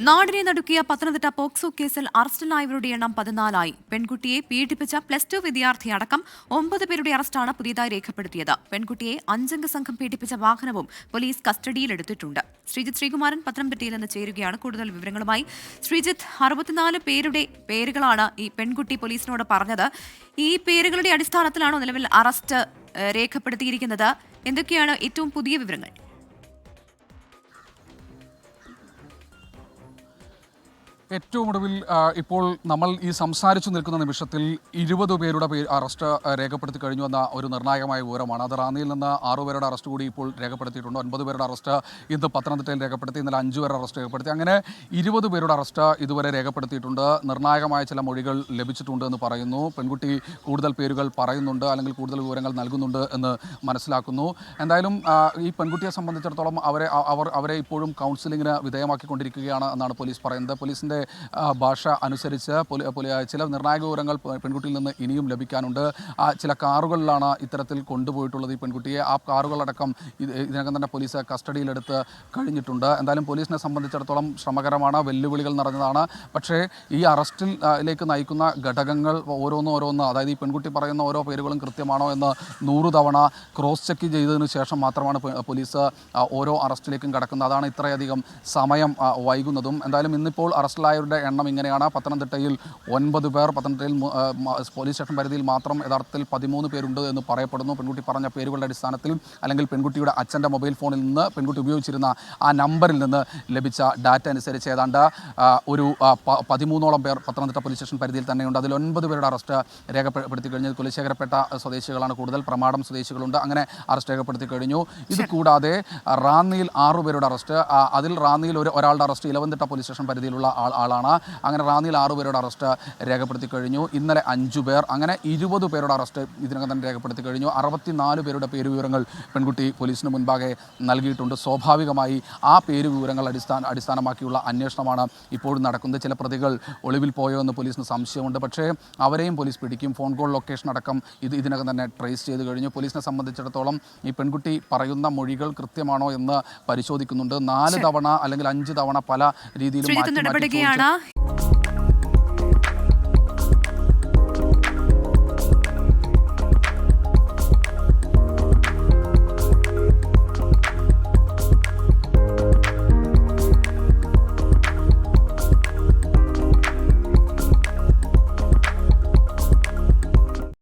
നാടിനെ നടുക്കിയ പത്തനംതിട്ട പോക്സോ കേസിൽ അറസ്റ്റിലായവരുടെ എണ്ണം 14 പെൺകുട്ടിയെ പീഡിപ്പിച്ച +2 വിദ്യാർത്ഥി അടക്കം 9 പേരുടെ അറസ്റ്റാണ് പുതിയതായി രേഖപ്പെടുത്തിയത്. പെൺകുട്ടിയെ 5 സംഘം പീഡിപ്പിച്ച വാഹനവും പോലീസ് കസ്റ്റഡിയിലെടുത്തിട്ടുണ്ട്. ശ്രീജിത്ത് ശ്രീകുമാരൻ പത്തനംതിട്ടയിൽ നിന്ന് ചേരുകയാണ് കൂടുതൽ വിവരങ്ങളുമായി. ശ്രീജിത്ത്, 64 പേരുടെ പേരുകളാണ് ഈ പെൺകുട്ടി പോലീസിനോട് പറഞ്ഞത്. ഈ പേരുകളുടെ അടിസ്ഥാനത്തിലാണോ നിലവിൽ അറസ്റ്റ് രേഖപ്പെടുത്തിയിരിക്കുന്നത്? എന്തൊക്കെയാണ് ഏറ്റവും പുതിയ വിവരങ്ങൾ? ഏറ്റവും ഒടുവിൽ ഇപ്പോൾ നമ്മൾ ഈ സംസാരിച്ചു നിൽക്കുന്ന നിമിഷത്തിൽ 20 പേരുടെ അറസ്റ്റ് രേഖപ്പെടുത്തി കഴിഞ്ഞു എന്ന ഒരു നിർണായകമായ വിവരമാണ്. അത് റാന്നിയിൽ നിന്ന് 6 പേരുടെ അറസ്റ്റ് കൂടി ഇപ്പോൾ രേഖപ്പെടുത്തിയിട്ടുണ്ട്. 9 പേരുടെ അറസ്റ്റ് ഇന്ന് പത്തനംതിട്ടയിൽ രേഖപ്പെടുത്തി. ഇന്നലെ 5 പേരുടെ അറസ്റ്റ് രേഖപ്പെടുത്തി. അങ്ങനെ 20 പേരുടെ അറസ്റ്റ് ഇതുവരെ രേഖപ്പെടുത്തിയിട്ടുണ്ട്. നിർണായകമായ ചില മൊഴികൾ ലഭിച്ചിട്ടുണ്ട് എന്ന് പറയുന്നു. പെൺകുട്ടി കൂടുതൽ പേരുകൾ പറയുന്നുണ്ട്, അല്ലെങ്കിൽ കൂടുതൽ വിവരങ്ങൾ നൽകുന്നുണ്ട് എന്ന് മനസ്സിലാക്കുന്നു. എന്തായാലും ഈ പെൺകുട്ടിയെ സംബന്ധിച്ചിടത്തോളം അവരെ ഇപ്പോഴും കൗൺസിലിങ്ങിന് വിധേയമാക്കിക്കൊണ്ടിരിക്കുകയാണ് എന്നാണ് പോലീസ് പറയുന്നത്. പോലീസിൻ്റെ ഭാഷ അനുസരിച്ച് ചില നിർണായക വിവരങ്ങൾ പെൺകുട്ടിയിൽ നിന്ന് ഇനിയും ലഭിക്കാനുണ്ട്. ചില കാറുകളിലാണ് ഇത്തരത്തിൽ കൊണ്ടുപോയിട്ടുള്ളത് ഈ പെൺകുട്ടിയെ. ആ കാറുകളടക്കം ഇതിനകം തന്നെ പോലീസ് കസ്റ്റഡിയിലെടുത്ത് കഴിഞ്ഞിട്ടുണ്ട്. എന്തായാലും പോലീസിനെ സംബന്ധിച്ചിടത്തോളം ശ്രമകരമാണ്, വെല്ലുവിളികൾ നിറഞ്ഞതാണ്. പക്ഷേ ഈ അറസ്റ്റിലേക്ക് നയിക്കുന്ന ഘടകങ്ങൾ ഓരോന്ന്, അതായത് ഈ പെൺകുട്ടി പറയുന്ന ഓരോ പേരുകളും കൃത്യമാണോ എന്ന് 100 തവണ ക്രോസ് ചെക്ക് ചെയ്തതിനു ശേഷം മാത്രമാണ് പോലീസ് ഓരോ അറസ്റ്റിലേക്കും കടക്കുന്നത്. അതാണ് ഇത്രയധികം സമയം വൈകുന്നതും. എന്തായാലും ഇന്നിപ്പോൾ അറസ്റ്റിലായവരുടെ എണ്ണം ഇങ്ങനെയാണ്. പത്തനംതിട്ടയിൽ 9 പേർ, പത്തനംതിട്ടയിൽ പോലീസ് സ്റ്റേഷൻ പരിധിയിൽ മാത്രം യഥാർത്ഥത്തിൽ 13 പേരുണ്ട് എന്ന് പറയപ്പെടുന്നു. പെൺകുട്ടി പറഞ്ഞ പേരുകളുടെ അടിസ്ഥാനത്തിൽ, അല്ലെങ്കിൽ പെൺകുട്ടിയുടെ അച്ഛൻ്റെ മൊബൈൽ ഫോണിൽ നിന്ന്, പെൺകുട്ടി ഉപയോഗിച്ചിരുന്ന ആ നമ്പറിൽ നിന്ന് ലഭിച്ച ഡാറ്റ അനുസരിച്ച് ഏതാണ്ട് ഒരു 13ഓളം പേർ പത്തനംതിട്ട പോലീസ് സ്റ്റേഷൻ പരിധിയിൽ തന്നെയുണ്ട്. അതിൽ 9 പേരുടെ അറസ്റ്റ് രേഖപ്പെടുത്തി കഴിഞ്ഞു. കുലശേഖരപ്പെട്ട സ്വദേശികളാണ് കൂടുതൽ, പ്രമാടം സ്വദേശികളുണ്ട്. അങ്ങനെ അറസ്റ്റ് രേഖപ്പെടുത്തി കഴിഞ്ഞു. ഇത് കൂടാതെ റാന്നിയിൽ 6 പേരുടെ അറസ്റ്റ്, അതിൽ റാന്നിയിൽ ഒരാളുടെ അറസ്റ്റ് ഇലവന്തിട്ട പോലീസ് സ്റ്റേഷൻ പരിധിയിലുള്ള ആളാണ്. അങ്ങനെ റാന്നിയിൽ 6 പേരുടെ അറസ്റ്റ് രേഖപ്പെടുത്തി കഴിഞ്ഞു. ഇന്നലെ 5 പേർ, അങ്ങനെ 20 പേരുടെ അറസ്റ്റ് ഇതിനകം തന്നെ രേഖപ്പെടുത്തി കഴിഞ്ഞു. 64 പേരുടെ പേരുവിവരങ്ങൾ പെൺകുട്ടി പോലീസിന് മുൻപാകെ നൽകിയിട്ടുണ്ട്. സ്വാഭാവികമായി ആ പേരുവിവരങ്ങൾ അടിസ്ഥാനമാക്കിയുള്ള അന്വേഷണമാണ് ഇപ്പോഴും നടക്കുന്നത്. ചില പ്രതികൾ ഒളിവിൽ പോയോ എന്ന് പോലീസിന് സംശയമുണ്ട്. പക്ഷേ അവരെയും പോലീസ് പിടിക്കും. ഫോൺ കോൾ ലൊക്കേഷൻ അടക്കം ഇതിനകം തന്നെ ട്രേസ് ചെയ്ത് കഴിഞ്ഞു. പോലീസിനെ സംബന്ധിച്ചിടത്തോളം ഈ പെൺകുട്ടി പറയുന്ന മൊഴികൾ കൃത്യമാണോ എന്ന് പരിശോധിക്കുന്നുണ്ട്. 4 തവണ അല്ലെങ്കിൽ 5 തവണ പല രീതിയിലും നടപടിയാണ്